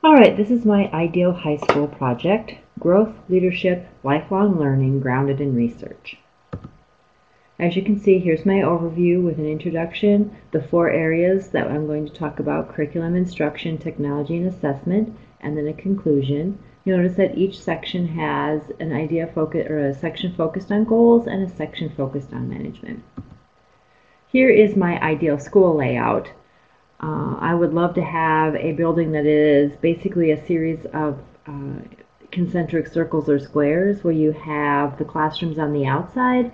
All right, this is my ideal high school project, Growth, Leadership, Lifelong Learning Grounded in Research. As you can see, here's my overview with an introduction, the 4 areas that I'm going to talk about: curriculum, instruction, technology, and assessment, and then a conclusion. Notice that each section has an idea focus or a section focused on goals and a section focused on management. Here is my ideal school layout. I would love to have a building that is basically a series of concentric circles or squares where you have the classrooms on the outside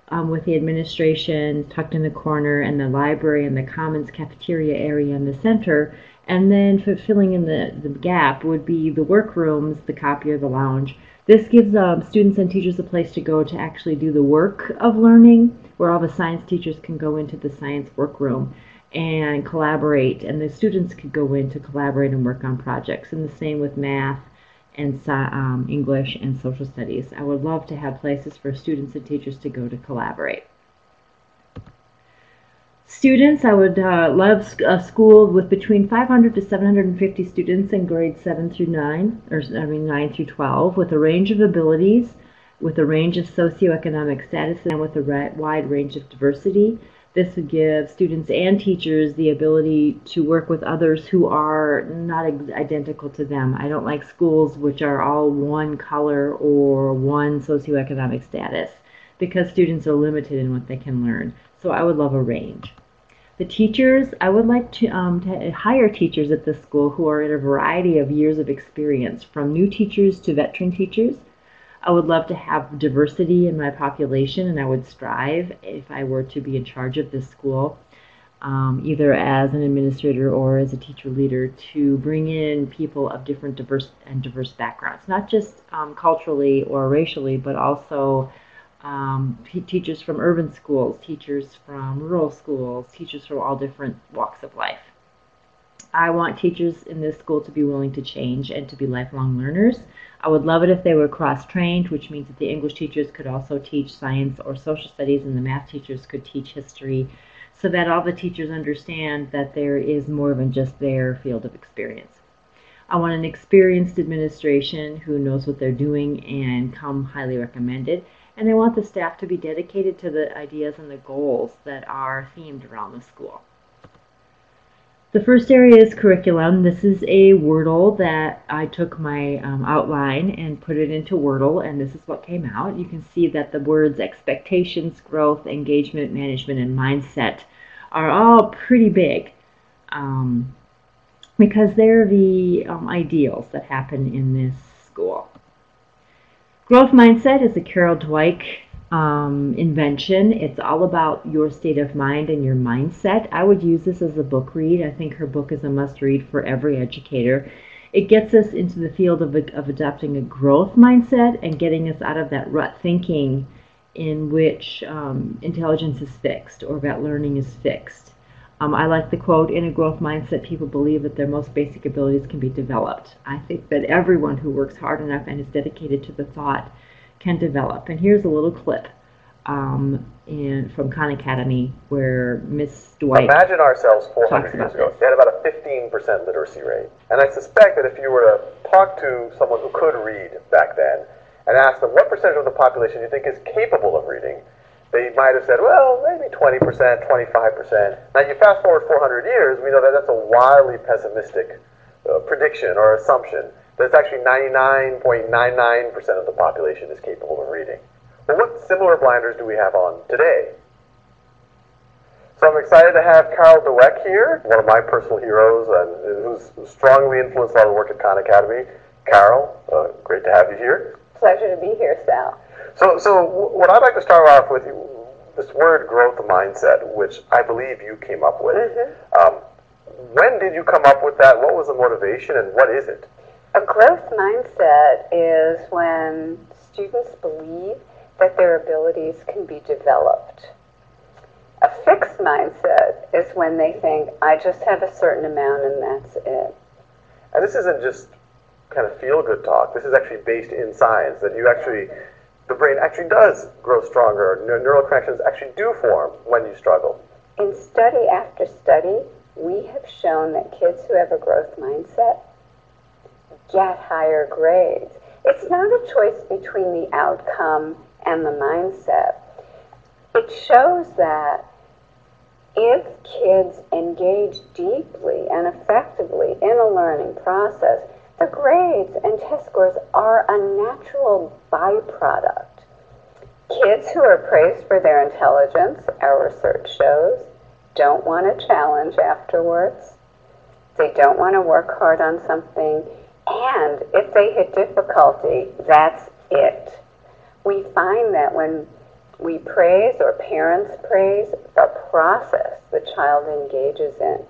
with the administration tucked in the corner and the library and the commons cafeteria area in the center. And then filling in the gap would be the workrooms, the copier, the lounge. This gives students and teachers a place to go to actually do the work of learning, where all the science teachers can go into the science workroom and collaborate, and the students could go in to collaborate and work on projects. And the same with math and English and social studies. I would love to have places for students and teachers to go to collaborate. Students, I would love a school with between 500 to 750 students in grades 7 through 9, or 9 through 12, with a range of abilities, with a range of socioeconomic status, and with a wide range of diversity. This would give students and teachers the ability to work with others who are not identical to them. I don't like schools which are all one color or one socioeconomic status, because students are limited in what they can learn. So I would love a range. The teachers, I would like to hire teachers at this school who are in a variety of years of experience, from new teachers to veteran teachers. I would love to have diversity in my population, and I would strive, if I were to be in charge of this school, either as an administrator or as a teacher leader, to bring in people of different diverse backgrounds, not just culturally or racially, but also teachers from urban schools, teachers from rural schools, teachers from all different walks of life. I want teachers in this school to be willing to change and to be lifelong learners. I would love it if they were cross-trained, which means that the English teachers could also teach science or social studies, and the math teachers could teach history, so that all the teachers understand that there is more than just their field of experience. I want an experienced administration who knows what they're doing and come highly recommended. And I want the staff to be dedicated to the ideas and the goals that are themed around the school. The first area is curriculum. This is a Wordle that I took my outline and put it into Wordle, and this is what came out. You can see that the words expectations, growth, engagement, management, and mindset are all pretty big because they're the ideals that happen in this school. Growth mindset is a Carol Dweck invention. It's all about your state of mind and your mindset. I would use this as a book read. I think her book is a must read for every educator. It gets us into the field of adopting a growth mindset and getting us out of that rut thinking in which intelligence is fixed or that learning is fixed. I like the quote, "In a growth mindset, people believe that their most basic abilities can be developed." I think that everyone who works hard enough and is dedicated to the thought can develop. And here's a little clip from Khan Academy where Miss Dwight Imagine ourselves 400 years ago. They had about a 15% literacy rate. And I suspect that if you were to talk to someone who could read back then and ask them what percentage of the population you think is capable of reading, they might have said, well, maybe 20%, 25%. Now you fast forward 400 years, we know that that's a wildly pessimistic prediction or assumption. That it's actually 99.99% of the population is capable of reading. Well, what similar blinders do we have on today? So I'm excited to have Carol Dweck here, one of my personal heroes, and who's strongly influenced a lot of work at Khan Academy. Carol, great to have you here. Pleasure to be here, Sal. So what I'd like to start off with, this word growth mindset, which I believe you came up with. Mm-hmm. When did you come up with that? What was the motivation, and what is it? A growth mindset is when students believe that their abilities can be developed. A fixed mindset is when they think, I just have a certain amount and that's it. And this isn't just kind of feel-good talk. This is actually based in science, that the brain actually does grow stronger. Neural connections actually do form when you struggle. In study after study, we have shown that kids who have a growth mindset get higher grades. It's not a choice between the outcome and the mindset. It shows that if kids engage deeply and effectively in a learning process, the grades and test scores are a natural byproduct. Kids who are praised for their intelligence, our research shows, don't want a challenge afterwards. They don't want to work hard on something. And if they hit difficulty, that's it. We find that when we praise or parents praise the process the child engages in,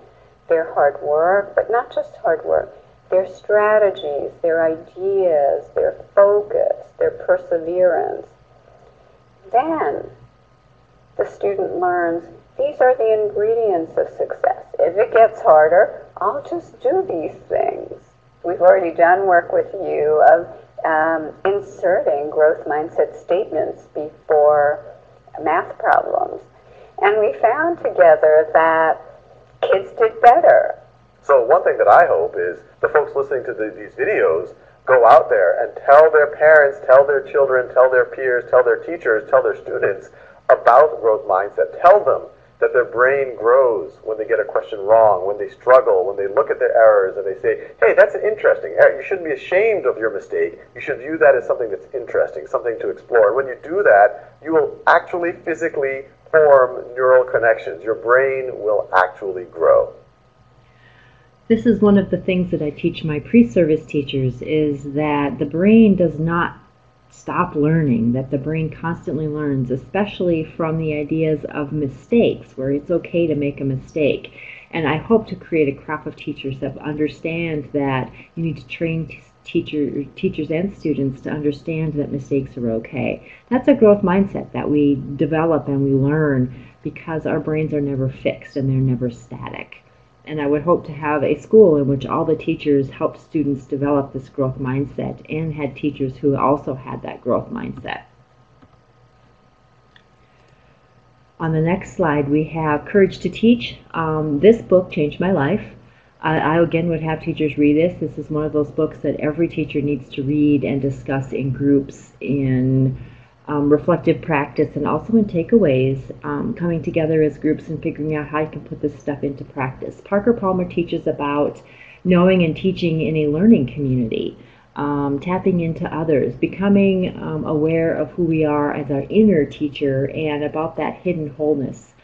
their hard work, but not just hard work, their strategies, their ideas, their focus, their perseverance, then the student learns these are the ingredients of success. If it gets harder, I'll just do these things. We've already done work with you of inserting growth mindset statements before math problems. And we found together that kids did better. So one thing that I hope is the folks listening to these videos go out there and tell their parents, tell their children, tell their peers, tell their teachers, tell their students about growth mindset. Tell them that their brain grows when they get a question wrong, when they struggle, when they look at their errors and they say, hey, that's interesting. You shouldn't be ashamed of your mistake. You should view that as something that's interesting, something to explore. And when you do that, you will actually physically form neural connections. Your brain will actually grow. This is one of the things that I teach my pre-service teachers, is that the brain does not stop learning, that the brain constantly learns, especially from the ideas of mistakes, where it's okay to make a mistake. And I hope to create a crop of teachers that understand that you need to train teachers and students to understand that mistakes are okay. That's a growth mindset that we develop and we learn because our brains are never fixed and they're never static. And I would hope to have a school in which all the teachers helped students develop this growth mindset and had teachers who also had that growth mindset. On the next slide, we have Courage to Teach. This book changed my life. I again would have teachers read this. This is one of those books that every teacher needs to read and discuss in groups, in reflective practice, and also in takeaways, coming together as groups and figuring out how you can put this stuff into practice. Parker Palmer teaches about knowing and teaching in a learning community, tapping into others, becoming aware of who we are as our inner teacher and about that hidden wholeness.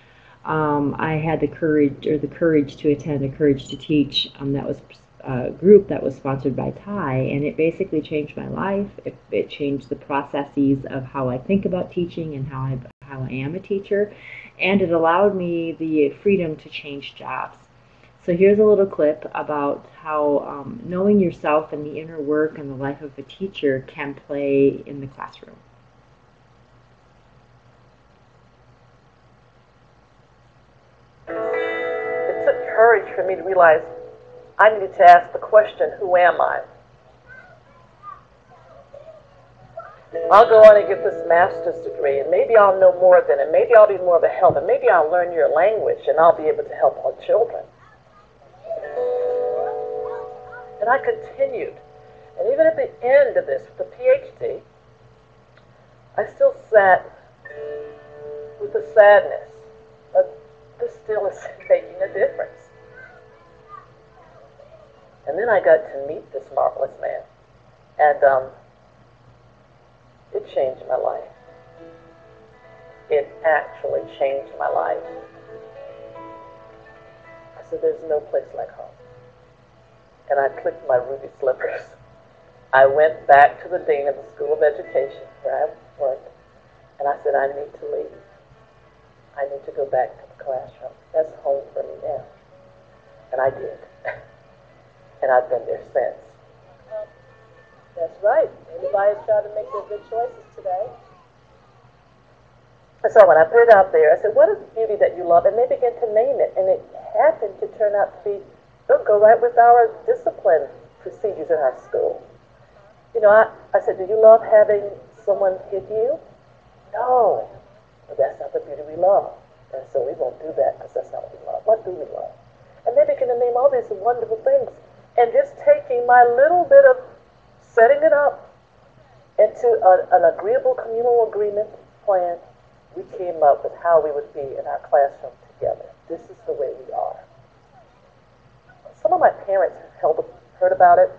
I had the courage to attend a Courage to Teach that was a group that was sponsored by Ty, and it basically changed my life. It changed the processes of how I think about teaching and how I am a teacher, and it allowed me the freedom to change jobs. So here's a little clip about how knowing yourself and the inner work and the life of a teacher can play in the classroom. It took courage for me to realize I needed to ask the question, who am I? I'll go on and get this master's degree, and maybe I'll know more than it. Maybe I'll be more of a help, and maybe I'll learn your language, and I'll be able to help our children. And I continued. And even at the end of this, with the PhD, I still sat with the sadness of this still is making a difference. And then I got to meet this marvelous man. And it changed my life. It actually changed my life. I said, there's no place like home. And I clicked my ruby slippers. I went back to the dean of the School of Education where I worked, and I said, I need to leave. I need to go back to the classroom. That's home for me now. And I did. And I've been there since. That's right. Everybody's trying to make their good choices today. And so when I put it out there, I said, what is beauty that you love? And they began to name it. And it happened to turn out to be, it'll go right with our discipline procedures in our school. You know, I said, do you love having someone hit you? No. But that's not the beauty we love. And so we won't do that because that's not what we love. What do we love? And they began to name all these wonderful things. And just taking my little bit of setting it up into an agreeable communal agreement plan, we came up with how we would be in our classroom together. This is the way we are. Some of my parents heard about it,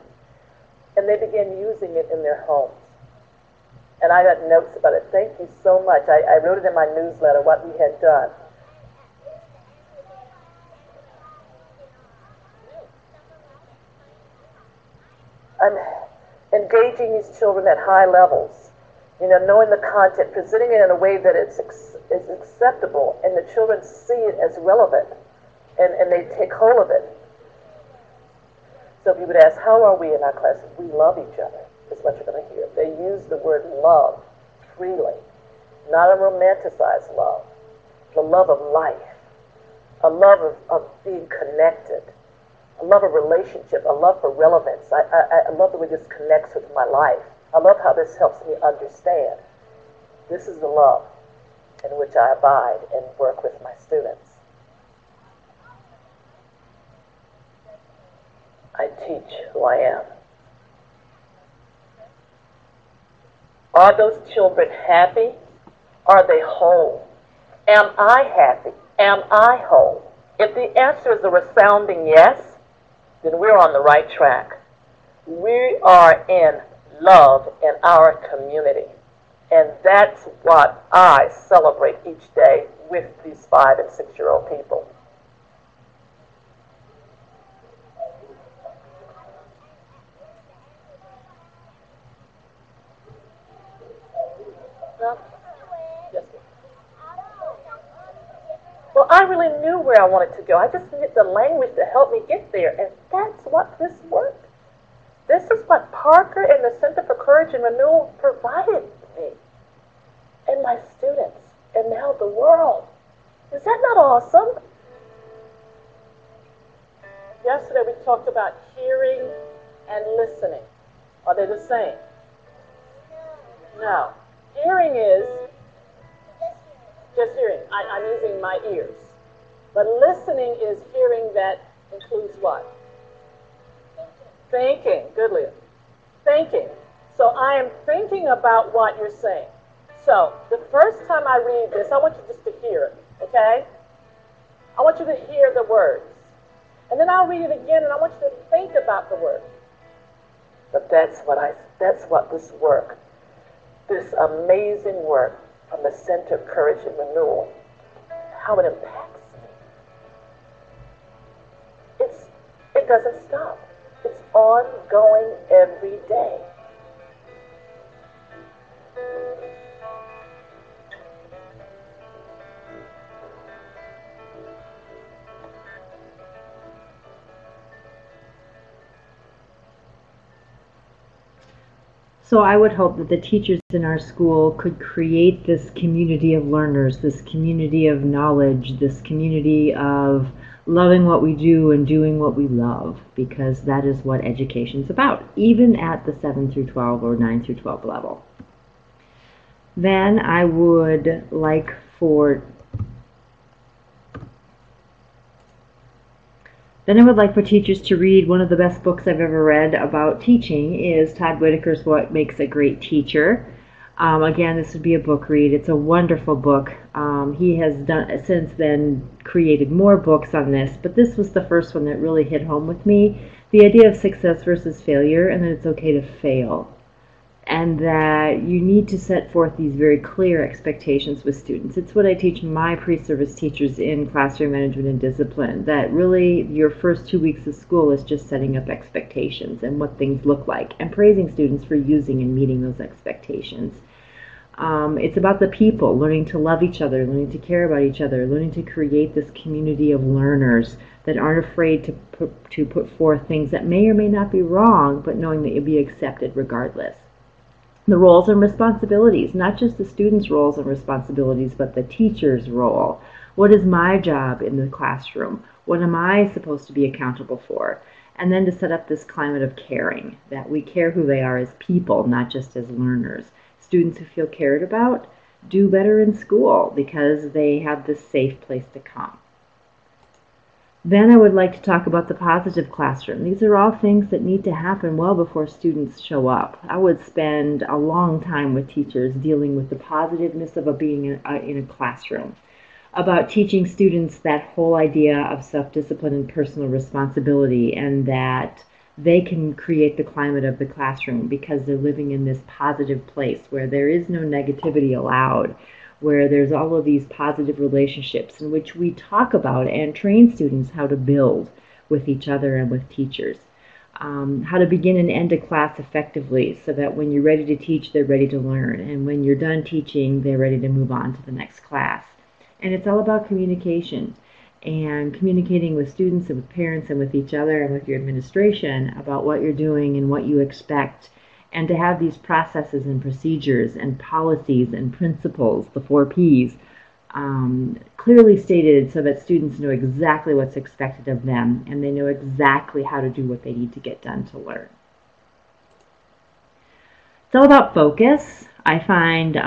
and they began using it in their homes. And I got notes about it. Thank you so much. I wrote it in my newsletter, what we had done. I'm engaging these children at high levels, knowing the content, presenting it in a way that is acceptable, and the children see it as relevant, and they take hold of it. So if you would ask, how are we in our class? We love each other, is what you're going to hear. They use the word love freely, not a romanticized love, the love of life, a love of being connected, a love of relationship, a love for relevance. I love the way this connects with my life. I love how this helps me understand. This is the love in which I abide and work with my students. I teach who I am. Are those children happy? Are they whole? Am I happy? Am I whole? If the answer is a resounding yes, then we're on the right track. We are in love in our community. And that's what I celebrate each day with these 5- and 6-year-old people. Well, I really knew where I wanted to go. I just needed the language to help me get there. And that's what this work. This is what Parker and the Center for Courage and Renewal provided me and my students, and now the world. Is that not awesome? Yesterday we talked about hearing and listening. Are they the same? No. Hearing is just hearing. I'm using my ears. But listening is hearing that includes what? Thinking. Good, Leah. Thinking. So I am thinking about what you're saying. So the first time I read this, I want you just to hear it, okay? I want you to hear the words. And then I'll read it again, and I want you to think about the words. But that's what this work, this amazing work from the Center for Courage and Renewal, how it impacts me. It doesn't stop. It's ongoing every day. So I would hope that the teachers in our school could create this community of learners, this community of knowledge, this community of loving what we do and doing what we love, because that is what education's about, even at the 7 through 12 or 9 through 12 level. Then I would like for teachers to read one of the best books I've ever read about teaching is Todd Whitaker's What Makes a Great Teacher. Again, this would be a book read. It's a wonderful book. He has since then created more books on this, but this was the first one that really hit home with me. The idea of success versus failure, and that it's okay to fail. And that you need to set forth these very clear expectations with students. It's what I teach my pre-service teachers in classroom management and discipline, that really your first 2 weeks of school is just setting up expectations and what things look like, and praising students for using and meeting those expectations. It's about the people, learning to love each other, learning to care about each other, learning to create this community of learners that aren't afraid to put forth things that may or may not be wrong, but knowing that you'll be accepted regardless. The roles and responsibilities, not just the students' roles and responsibilities, but the teacher's role. What is my job in the classroom? What am I supposed to be accountable for? And then to set up this climate of caring, that we care who they are as people, not just as learners. Students who feel cared about do better in school because they have this safe place to come. Then I would like to talk about the positive classroom. These are all things that need to happen well before students show up. I would spend a long time with teachers dealing with the positiveness of being in a classroom, about teaching students that whole idea of self-discipline and personal responsibility, and that they can create the climate of the classroom because they're living in this positive place where there is no negativity allowed, where there's all of these positive relationships in which we talk about and train students how to build with each other and with teachers. How to begin and end a class effectively so that when you're ready to teach, they're ready to learn. And when you're done teaching, they're ready to move on to the next class. And it's all about communication and communicating with students and with parents and with each other and with your administration about what you're doing and what you expect, and to have these processes and procedures and policies and principles, the 4Ps, clearly stated so that students know exactly what's expected of them and they know exactly how to do what they need to get done to learn. It's all about focus. I find,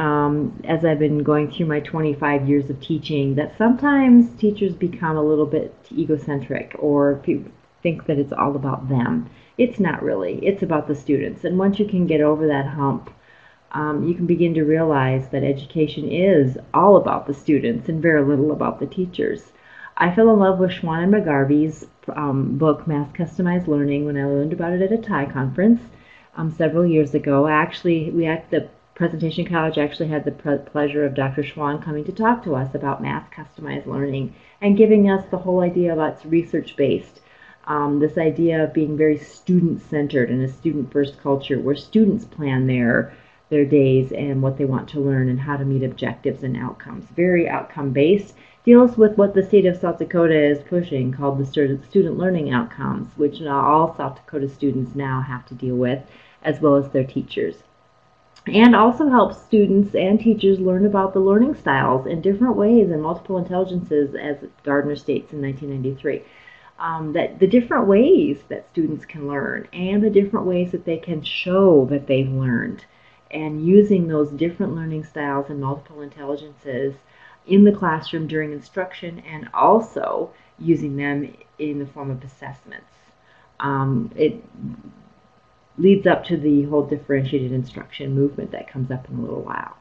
as I've been going through my 25 years of teaching, that sometimes teachers become a little bit egocentric or think that it's all about them. It's not really. It's about the students. And once you can get over that hump, you can begin to realize that education is all about the students and very little about the teachers. I fell in love with Schwann and McGarvey's book, Mass Customized Learning, when I learned about it at a TIE conference several years ago. We at the Presentation College actually had the pleasure of Dr. Schwann coming to talk to us about mass customized learning and giving us the whole idea about it's research-based. This idea of being very student-centered in a student-first culture where students plan their days and what they want to learn and how to meet objectives and outcomes. Very outcome-based. Deals with what the state of South Dakota is pushing, called the student learning outcomes, which all South Dakota students now have to deal with, as well as their teachers. And also helps students and teachers learn about the learning styles in different ways and multiple intelligences, as Gardner states in 1993. That the different ways that students can learn and the different ways that they can show that they've learned, and using those different learning styles and multiple intelligences in the classroom during instruction, and also using them in the form of assessments. It leads up to the whole differentiated instruction movement that comes up in a little while.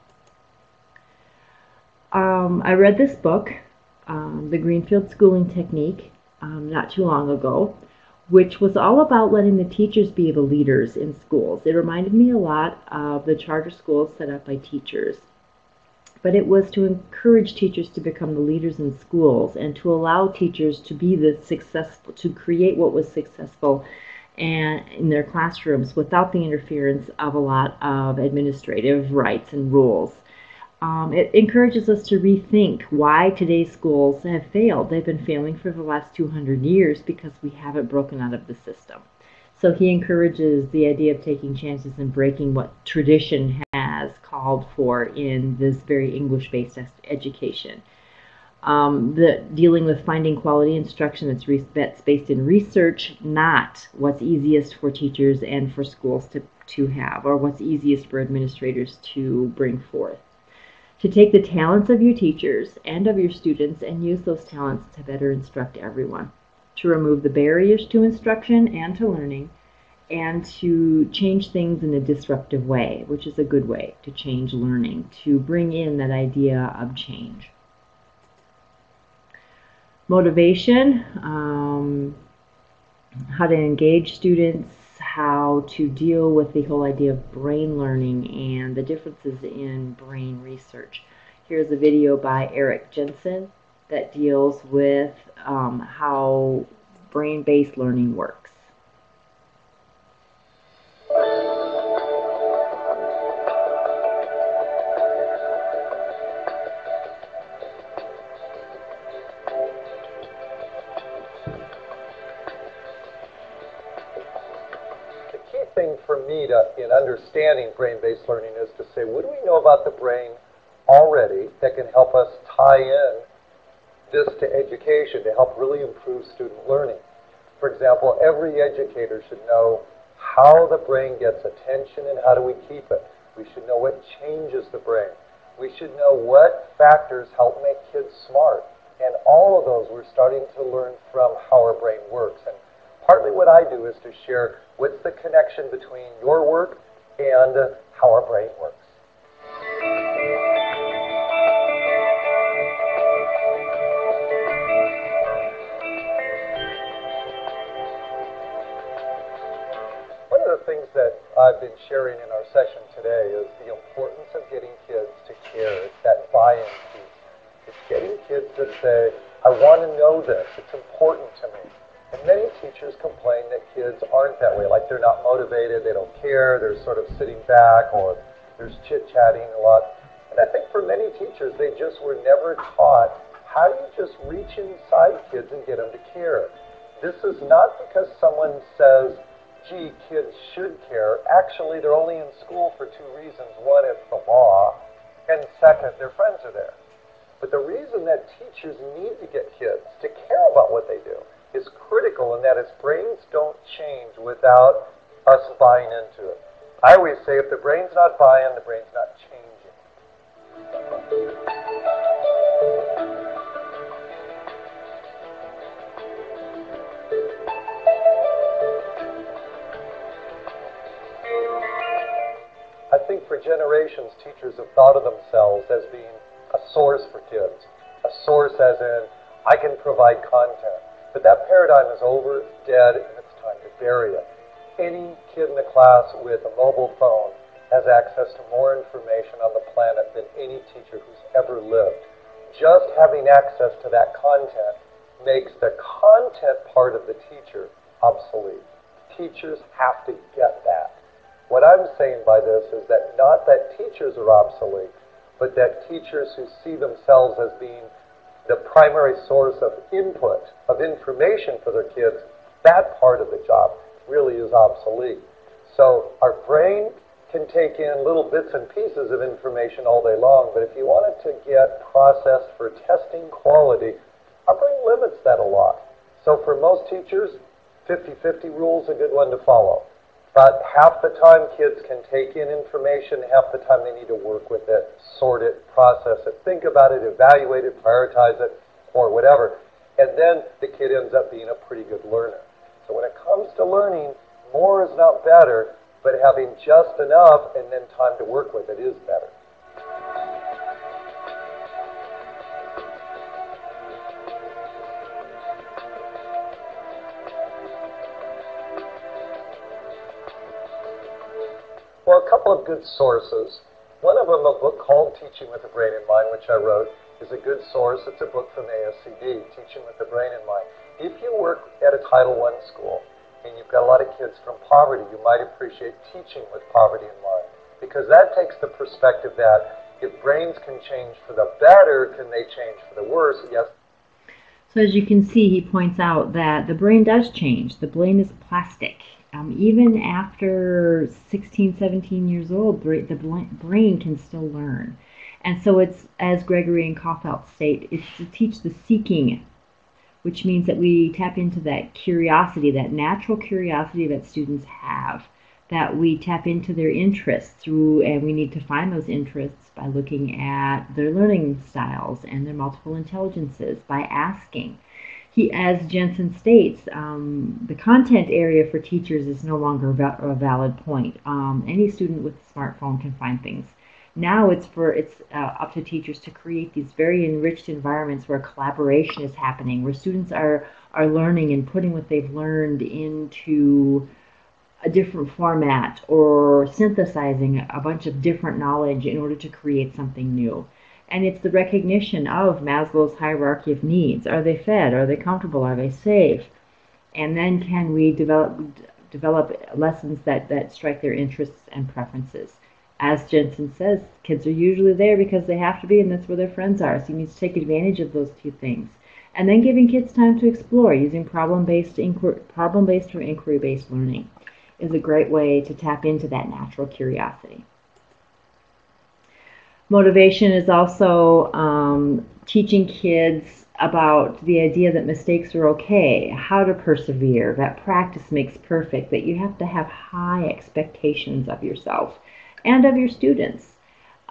I read this book, The Greenfield Schooling Technique, not too long ago, which was all about letting the teachers be the leaders in schools. It reminded me a lot of the charter schools set up by teachers. But it was to encourage teachers to become the leaders in schools and to allow teachers to be to create what was successful and in their classrooms without the interference of a lot of administrative rights and rules. It encourages us to rethink why today's schools have failed. They've been failing for the last 200 years because we haven't broken out of the system. So he encourages the idea of taking chances and breaking what tradition has called for in this very English-based education. Dealing with finding quality instruction that's based in research, not what's easiest for teachers and for schools to have, or what's easiest for administrators to bring forth. To take the talents of your teachers and of your students and use those talents to better instruct everyone. To remove the barriers to instruction and to learning, and to change things in a disruptive way, which is a good way to change learning, to bring in that idea of change. Motivation, how to engage students, how to deal with the whole idea of brain learning and the differences in brain research. Here's a video by Eric Jensen that deals with how brain-based learning works. For me in understanding brain-based learning is to say, what do we know about the brain already that can help us tie in this to education to help really improve student learning? For example, every educator should know how the brain gets attention and how do we keep it. We should know what changes the brain. We should know what factors help make kids smart. And all of those we're starting to learn from how our brain works. And partly what I do is to share what's the connection between your work and how our brain works. One of the things that I've been sharing in our session today is the importance of getting kids to care. It's that buy-in piece. It's getting kids to say, I want to know this. It's important to me. And many teachers complain that kids aren't that way, like they're not motivated, they don't care, they're sort of sitting back, or there's chit-chatting a lot. And I think for many teachers, they just were never taught, how do you just reach inside kids and get them to care? This is not because someone says, gee, kids should care. Actually, they're only in school for two reasons. One, it's the law, and second, their friends are there. But the reason that teachers need to get kids to care about what they do is critical in that its brains don't change without us buying into it. I always say if the brain's not buying, the brain's not changing. I think for generations, teachers have thought of themselves as being a source for kids. A source as in, I can provide content. But that paradigm is over, dead, and it's time to bury it. Any kid in the class with a mobile phone has access to more information on the planet than any teacher who's ever lived. Just having access to that content makes the content part of the teacher obsolete. Teachers have to get that. What I'm saying by this is that not that teachers are obsolete, but that teachers who see themselves as being the primary source of input, of information for their kids, that part of the job really is obsolete. So our brain can take in little bits and pieces of information all day long, but if you want it to get processed for testing quality, our brain limits that a lot. So for most teachers, 50-50 rule is a good one to follow. But half the time kids can take in information, half the time they need to work with it, sort it, process it, think about it, evaluate it, prioritize it, or whatever. And then the kid ends up being a pretty good learner. So when it comes to learning, more is not better, but having just enough and then time to work with it is better. Well, a couple of good sources. One of them, a book called Teaching with the Brain in Mind, which I wrote, is a good source. It's a book from ASCD, Teaching with the Brain in Mind. If you work at a Title I school and you've got a lot of kids from poverty, you might appreciate Teaching with Poverty in Mind, because that takes the perspective that if brains can change for the better, can they change for the worse? Yes. So as you can see, he points out that the brain does change. The brain is plastic. Even after 16, 17 years old, the brain can still learn. And so it's, as Gregory and Caulfield state, it's to teach the seeking, which means that we tap into that curiosity, that natural curiosity that students have, that we tap into their interests through, and we need to find those interests by looking at their learning styles and their multiple intelligences, by asking. As Jensen states, the content area for teachers is no longer a valid point. Any student with a smartphone can find things. Now it's up to teachers to create these very enriched environments where collaboration is happening, where students are learning and putting what they've learned into a different format, or synthesizing a bunch of different knowledge in order to create something new. And it's the recognition of Maslow's hierarchy of needs. Are they fed? Are they comfortable? Are they safe? And then can we develop lessons that strike their interests and preferences? As Jensen says, kids are usually there because they have to be, and that's where their friends are. So you need to take advantage of those two things. And then giving kids time to explore using problem-based or inquiry-based learning is a great way to tap into that natural curiosity. Motivation is also teaching kids about the idea that mistakes are okay, how to persevere, that practice makes perfect, that you have to have high expectations of yourself and of your students.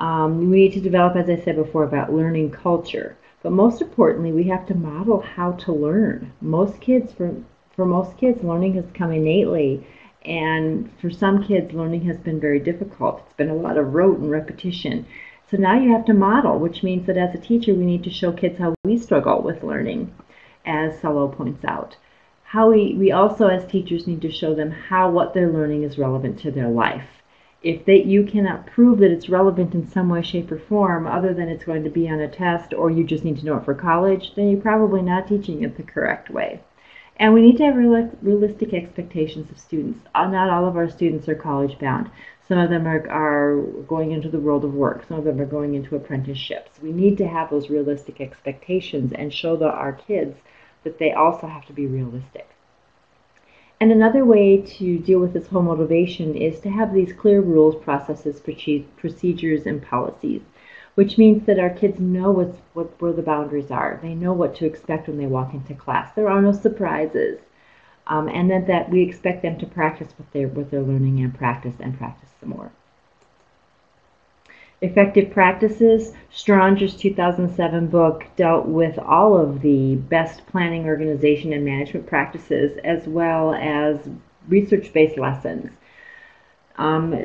We need to develop, as I said before, about learning culture. But most importantly, we have to model how to learn. For most kids, learning has come innately, and for some kids, learning has been very difficult. It's been a lot of rote and repetition. So now you have to model, which means that as a teacher, we need to show kids how we struggle with learning, as Salo points out. We also, as teachers, need to show them how what they're learning is relevant to their life. If you cannot prove that it's relevant in some way, shape, or form, other than it's going to be on a test or you just need to know it for college, then you're probably not teaching it the correct way. And we need to have realistic expectations of students. Not all of our students are college bound. Some of them are going into the world of work. Some of them are going into apprenticeships. We need to have those realistic expectations and show our kids that they also have to be realistic. And another way to deal with this whole motivation is to have these clear rules, processes, procedures, and policies, which means that our kids know where the boundaries are. They know what to expect when they walk into class. There are no surprises. And then that we expect them to practice what they're learning and practice some more. Effective practices. Stranger's 2007 book dealt with all of the best planning, organization, and management practices, as well as research-based lessons.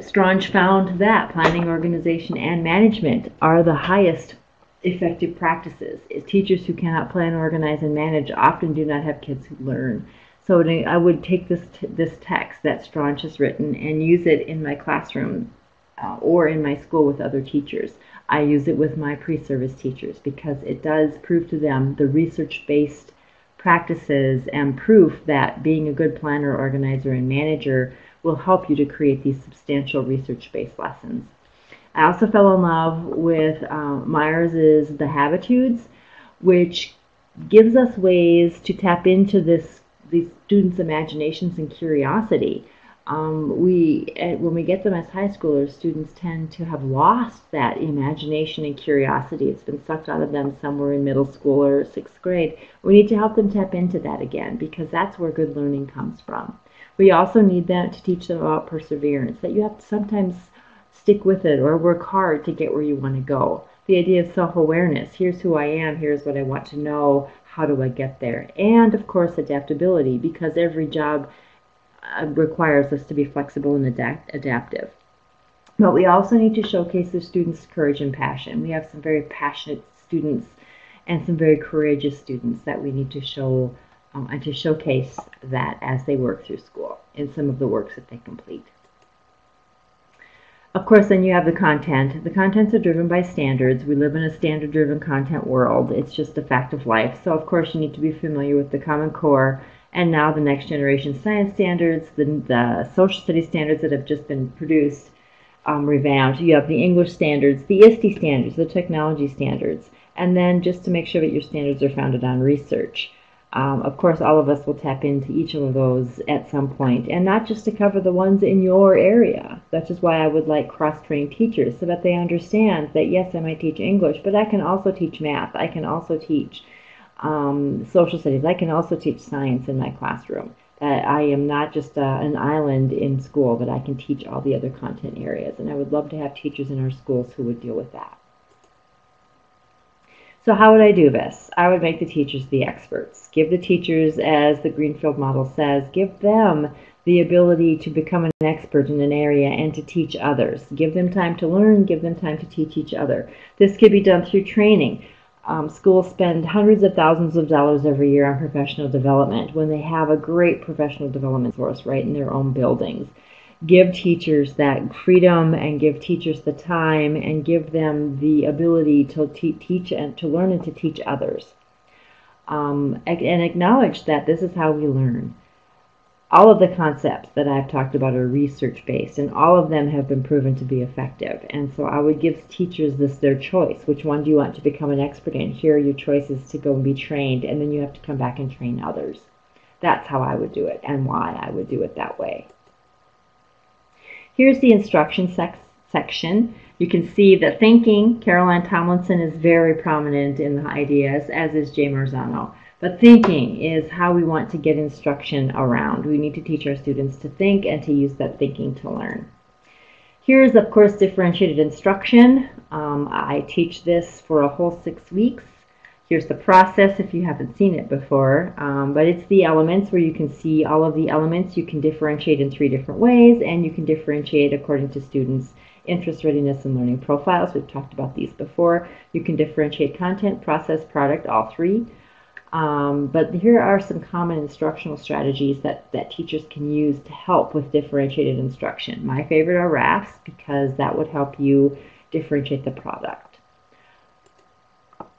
Strange found that planning, organization, and management are the highest effective practices. Teachers who cannot plan, organize, and manage often do not have kids who learn. So I would take this text that Strange has written and use it in my classroom or in my school with other teachers. I use it with my pre-service teachers because it does prove to them the research-based practices and proof that being a good planner, organizer, and manager will help you to create these substantial research-based lessons. I also fell in love with Myers' The Habitudes, which gives us ways to tap into these students' imaginations and curiosity. When we get them as high schoolers, students tend to have lost that imagination and curiosity. It's been sucked out of them somewhere in middle school or sixth grade. We need to help them tap into that again because that's where good learning comes from. We also need them to teach them about perseverance, that you have to sometimes stick with it or work hard to get where you want to go. The idea of self-awareness. Here's who I am. Here's what I want to know. How do I get there? And, of course, adaptability, because every job requires us to be flexible and adaptive. But we also need to showcase the students' courage and passion. We have some very passionate students and some very courageous students that we need to show and to showcase that as they work through school in some of the works that they complete. Of course, then you have the content. The contents are driven by standards. We live in a standard-driven content world. It's just a fact of life. So, of course, you need to be familiar with the Common Core and now the next generation science standards, the social studies standards that have just been produced, revamped. You have the English standards, the ISTE standards, the technology standards, and then just to make sure that your standards are founded on research. Of course, all of us will tap into each of those at some point, and not just to cover the ones in your area. That's just why I would like cross-trained teachers, so that they understand that, yes, I might teach English, but I can also teach math. I can also teach social studies. I can also teach science in my classroom. That I am not just an island in school, but I can teach all the other content areas, and I would love to have teachers in our schools who would deal with that. So how would I do this? I would make the teachers the experts. Give the teachers, as the Greenfield model says, give them the ability to become an expert in an area and to teach others. Give them time to learn, give them time to teach each other. This could be done through training. Schools spend hundreds of thousands of dollars every year on professional development when they have a great professional development source right in their own buildings. Give teachers that freedom and give teachers the time and give them the ability to teach and to learn and to teach others. And acknowledge that this is how we learn. All of the concepts that I've talked about are research-based, and all of them have been proven to be effective. And so I would give teachers their choice. Which one do you want to become an expert in? Here are your choices to go and be trained, and then you have to come back and train others. That's how I would do it and why I would do it that way. Here's the instruction section. You can see that thinking, Caroline Tomlinson is very prominent in the ideas, as is Jay Marzano. But thinking is how we want to get instruction around. We need to teach our students to think and to use that thinking to learn. Here's, of course, differentiated instruction. I teach this for a whole 6 weeks. Here's the process if you haven't seen it before, but it's the elements where you can see all of the elements. You can differentiate in 3 different ways, and you can differentiate according to students' interest, readiness, and learning profiles. We've talked about these before. You can differentiate content, process, product, all 3. But here are some common instructional strategies that teachers can use to help with differentiated instruction. My favorite are RAFs because that would help you differentiate the product.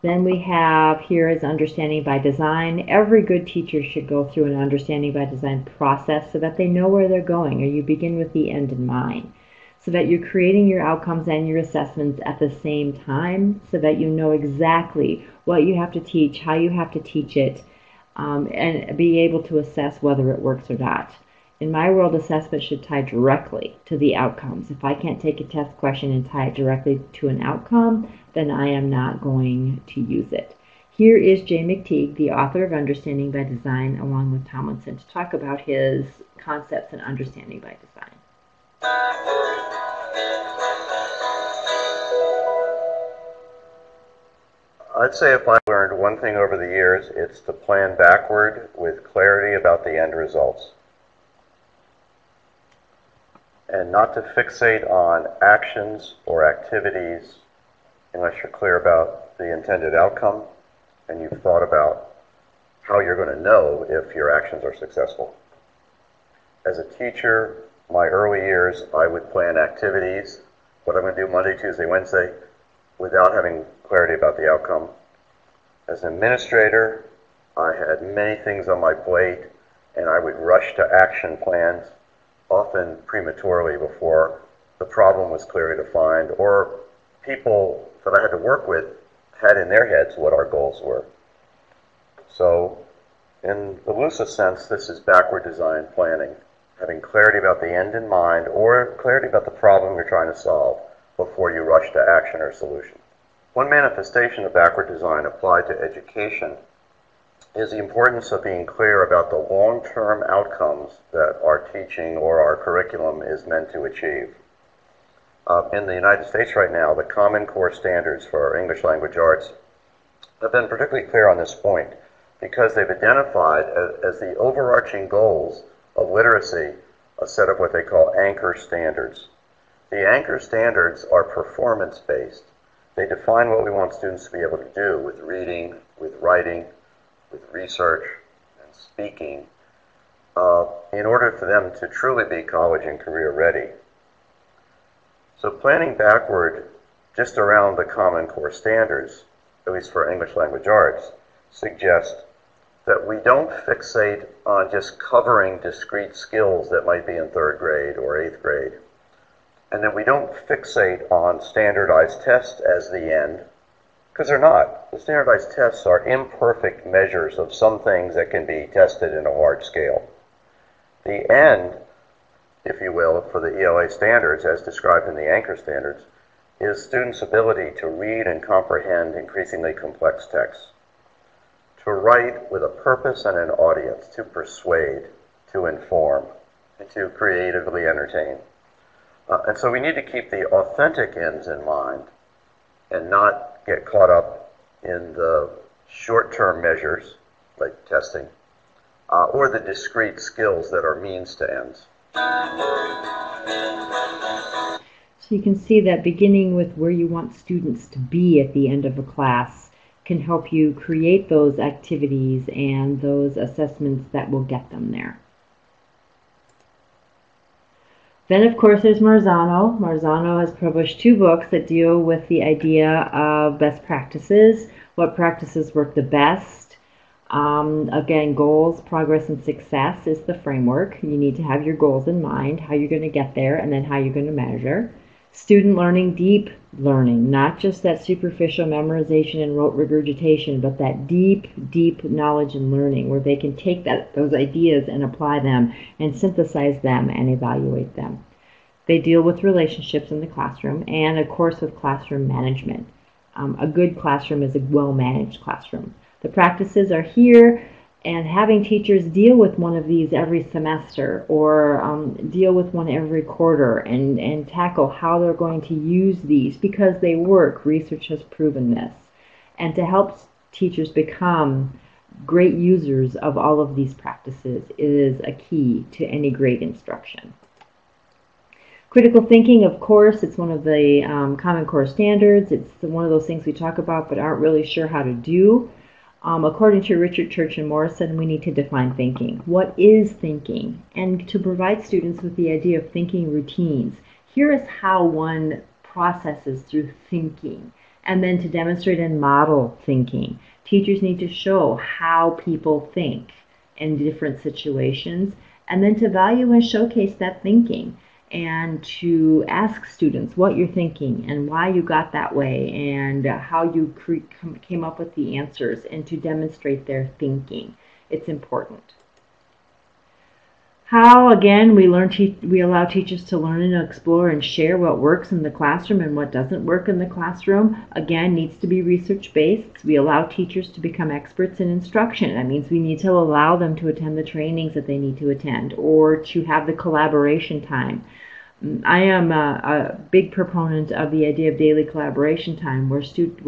Then we have here is understanding by design. Every good teacher should go through an understanding by design process so that they know where they're going, or you begin with the end in mind, so that you're creating your outcomes and your assessments at the same time, so that you know exactly what you have to teach, how you have to teach it, and be able to assess whether it works or not. In my world, assessment should tie directly to the outcomes. If I can't take a test question and tie it directly to an outcome, then I am not going to use it. Here is Jay McTeague, the author of Understanding by Design, along with Tomlinson, to talk about his concepts in Understanding by Design. I'd say if I learned one thing over the years, it's to plan backward with clarity about the end results. And not to fixate on actions or activities unless you're clear about the intended outcome and you've thought about how you're going to know if your actions are successful. As a teacher, my early years, I would plan activities, what I'm going to do Monday, Tuesday, Wednesday, without having clarity about the outcome. As an administrator, I had many things on my plate, and I would rush to action plans, often prematurely before the problem was clearly defined, or people that I had to work with had in their heads what our goals were. So, in the loosest sense, this is backward design planning, having clarity about the end in mind, or clarity about the problem you're trying to solve before you rush to action or solution. One manifestation of backward design applied to education is the importance of being clear about the long-term outcomes that our teaching or our curriculum is meant to achieve. In the United States right now, the Common Core standards for English language arts have been particularly clear on this point because they've identified as the overarching goals of literacy a set of what they call anchor standards. The anchor standards are performance-based. They define what we want students to be able to do with reading, with writing, with research and speaking in order for them to truly be college and career ready. So planning backward just around the Common Core standards, at least for English language arts, suggests that we don't fixate on just covering discrete skills that might be in 3rd grade or 8th grade, and that we don't fixate on standardized tests as the end, because they're not. The standardized tests are imperfect measures of some things that can be tested in a large scale. The end, if you will, for the ELA standards, as described in the anchor standards, is students' ability to read and comprehend increasingly complex texts, to write with a purpose and an audience, to persuade, to inform, and to creatively entertain. And so we need to keep the authentic ends in mind and not get caught up in the short-term measures, like testing, or the discrete skills that are means to ends. So you can see that beginning with where you want students to be at the end of a class can help you create those activities and those assessments that will get them there. Then, of course, there's Marzano. Marzano has published 2 books that deal with the idea of best practices, what practices work the best. Again, goals, progress, and success is the framework. You need to have your goals in mind, how you're going to get there, and then how you're going to measure. Student learning, deep learning, not just that superficial memorization and rote regurgitation, but that deep, deep knowledge and learning where they can take those ideas and apply them and synthesize them and evaluate them. They deal with relationships in the classroom and, of course, with classroom management. A good classroom is a well-managed classroom. The practices are here, and having teachers deal with one of these every semester or deal with one every quarter and tackle how they're going to use these because they work. Research has proven this. And to help teachers become great users of all of these practices is a key to any great instruction. Critical thinking, of course, it's one of the Common Core standards. It's one of those things we talk about but aren't really sure how to do. According to Richard Church and Morrison, we need to define thinking. What is thinking? And to provide students with the idea of thinking routines. Here is how one processes through thinking, and then to demonstrate and model thinking. Teachers need to show how people think in different situations, and then to value and showcase that thinking, and to ask students what you're thinking and why you got that way and how you came up with the answers, and to demonstrate their thinking. It's important. How, again, we allow teachers to learn and explore and share what works in the classroom and what doesn't work in the classroom. Again, needs to be research-based. We allow teachers to become experts in instruction. That means we need to allow them to attend the trainings that they need to attend, or to have the collaboration time. I am a big proponent of the idea of daily collaboration time, where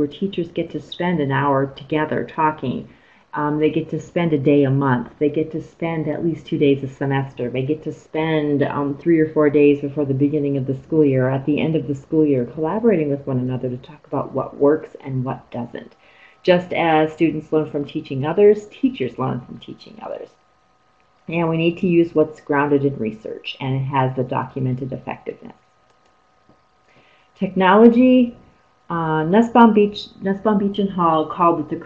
teachers get to spend an hour together talking. They get to spend a day a month. They get to spend at least 2 days a semester. They get to spend 3 or 4 days before the beginning of the school year, or at the end of the school year, collaborating with one another to talk about what works and what doesn't. Just as students learn from teaching others, teachers learn from teaching others. And we need to use what's grounded in research, and it has the documented effectiveness. Technology. Nussbaum, Beach and Hall called it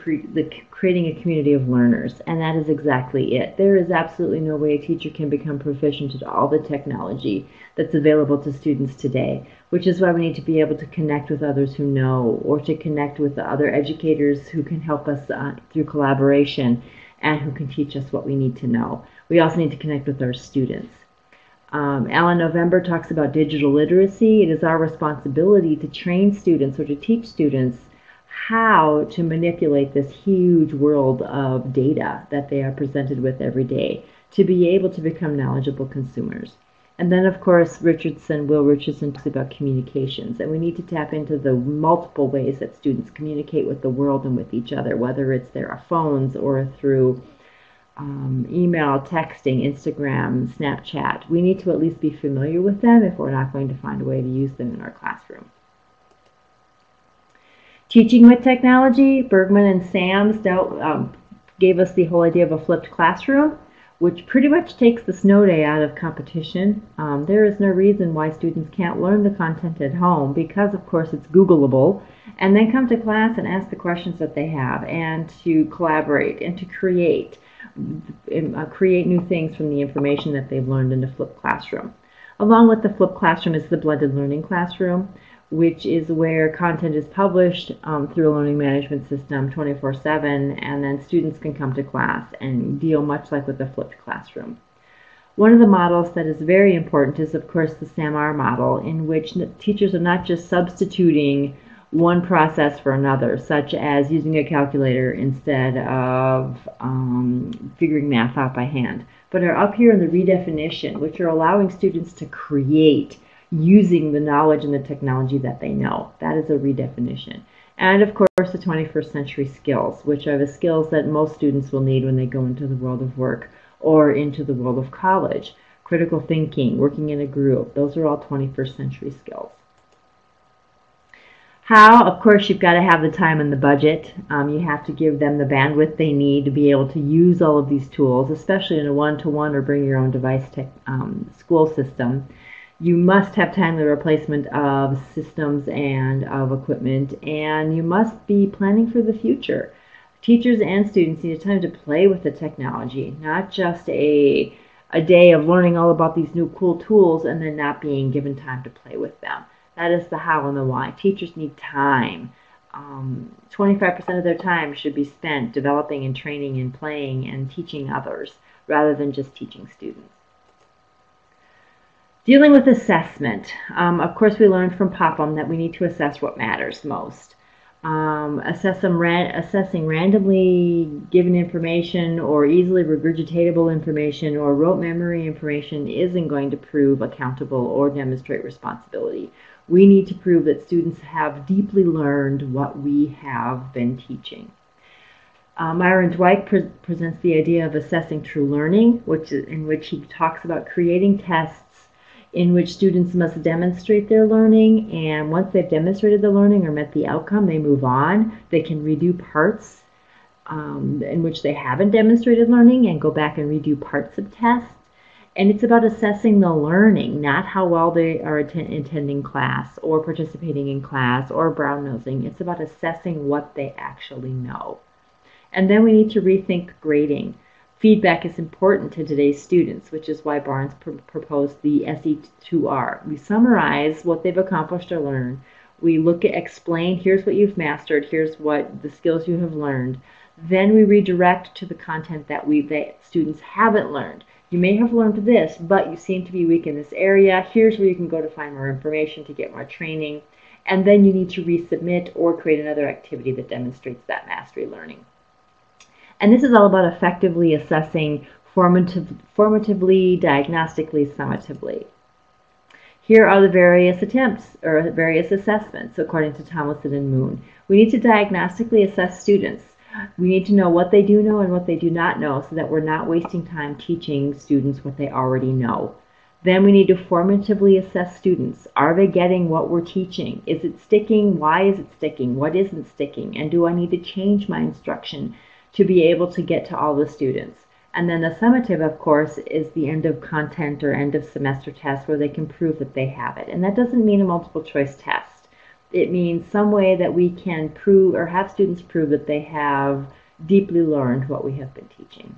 creating a community of learners, and that is exactly it. There is absolutely no way a teacher can become proficient at all the technology that's available to students today, which is why we need to be able to connect with others who know, or to connect with the other educators who can help us through collaboration and who can teach us what we need to know. We also need to connect with our students. Alan November talks about digital literacy. It is our responsibility to train students, or to teach students how to manipulate this huge world of data that they are presented with every day, to be able to become knowledgeable consumers. And then, of course, Will Richardson talks about communications, and we need to tap into the multiple ways that students communicate with the world and with each other, whether it's their phones or through email, texting, Instagram, Snapchat. We need to at least be familiar with them if we're not going to find a way to use them in our classroom. Teaching with technology, Bergman and Sams gave us the whole idea of a flipped classroom, which pretty much takes the snow day out of competition. There is no reason why students can't learn the content at home, because of course it's Googleable, and then come to class and ask the questions that they have, and to collaborate and to create new things from the information that they've learned in the flipped classroom. Along with the flipped classroom is the blended learning classroom, which is where content is published through a learning management system 24/7, and then students can come to class and deal much like with the flipped classroom. One of the models that is very important is, of course, the SAMR model, in which teachers are not just substituting one process for another, such as using a calculator instead of figuring math out by hand, but are up here in the redefinition, which are allowing students to create using the knowledge and the technology that they know. That is a redefinition. And of course, the 21st century skills, which are the skills that most students will need when they go into the world of work or into the world of college. Critical thinking, working in a group, those are all 21st century skills. How? Of course, you've got to have the time and the budget. You have to give them the bandwidth they need to be able to use all of these tools, especially in a one-to-one or bring your own device school system. You must have timely replacement of systems and of equipment, and you must be planning for the future. Teachers and students need time to play with the technology, not just a day of learning all about these new cool tools and then not being given time to play with them. That is the how and the why. Teachers need time. 25% of their time should be spent developing and training and playing and teaching others, rather than just teaching students. Dealing with assessment. Of course, we learned from Popham that we need to assess what matters most. Assessing randomly given information or easily regurgitatable information or rote memory information isn't going to prove accountable or demonstrate responsibility. We need to prove that students have deeply learned what we have been teaching. Myron Dwight presents the idea of assessing true learning, in which he talks about creating tests in which students must demonstrate their learning, and once they've demonstrated the learning or met the outcome, they move on. They can redo parts in which they haven't demonstrated learning and go back and redo parts of tests. And it's about assessing the learning, not how well they are attending class or participating in class or brown-nosing. It's about assessing what they actually know. And then we need to rethink grading. Feedback is important to today's students, which is why Barnes proposed the SE2R. We summarize what they've accomplished or learned. We look at, explain, here's what you've mastered, here's what the skills you have learned. Then we redirect to the content that students haven't learned. You may have learned this, but you seem to be weak in this area. Here's where you can go to find more information, to get more training. And then you need to resubmit or create another activity that demonstrates that mastery learning. And this is all about effectively assessing formatively, diagnostically, summatively. Here are the various attempts, or various assessments, according to Tomlinson and Moon. We need to diagnostically assess students. We need to know what they do know and what they do not know, so that we're not wasting time teaching students what they already know. Then we need to formatively assess students. Are they getting what we're teaching? Is it sticking? Why is it sticking? What isn't sticking? And do I need to change my instruction to be able to get to all the students? And then the summative, of course, is the end of content or end of semester test where they can prove that they have it. And that doesn't mean a multiple choice test. It means some way that we can prove or have students prove that they have deeply learned what we have been teaching.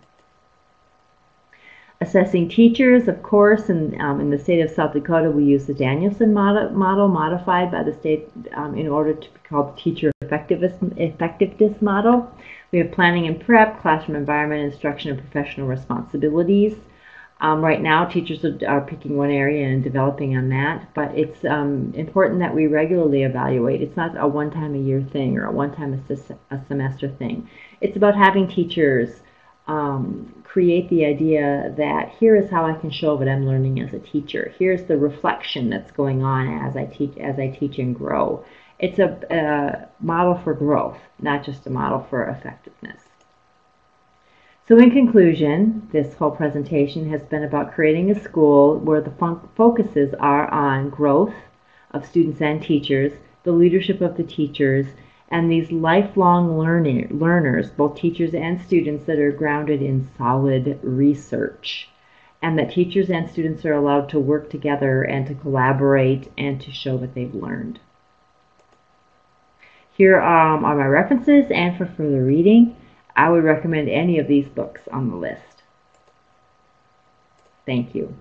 Assessing teachers, of course, in the state of South Dakota, we use the Danielson model modified by the state in order to be called the Teacher Effectiveness Model. We have planning and prep, classroom environment, instruction, and professional responsibilities. Right now, teachers are picking one area and developing on that, but it's important that we regularly evaluate. It's not a one-time-a-year thing or a one-time-a-semester thing. It's about having teachers create the idea that here is how I can show what I'm learning as a teacher. Here's the reflection that's going on as I teach and grow. It's a model for growth, not just a model for effectiveness. So in conclusion, this whole presentation has been about creating a school where the focuses are on growth of students and teachers, the leadership of the teachers, and these lifelong learners, both teachers and students, that are grounded in solid research, and that teachers and students are allowed to work together and to collaborate and to show what they've learned. Here are my references, and for further reading, I would recommend any of these books on the list. Thank you.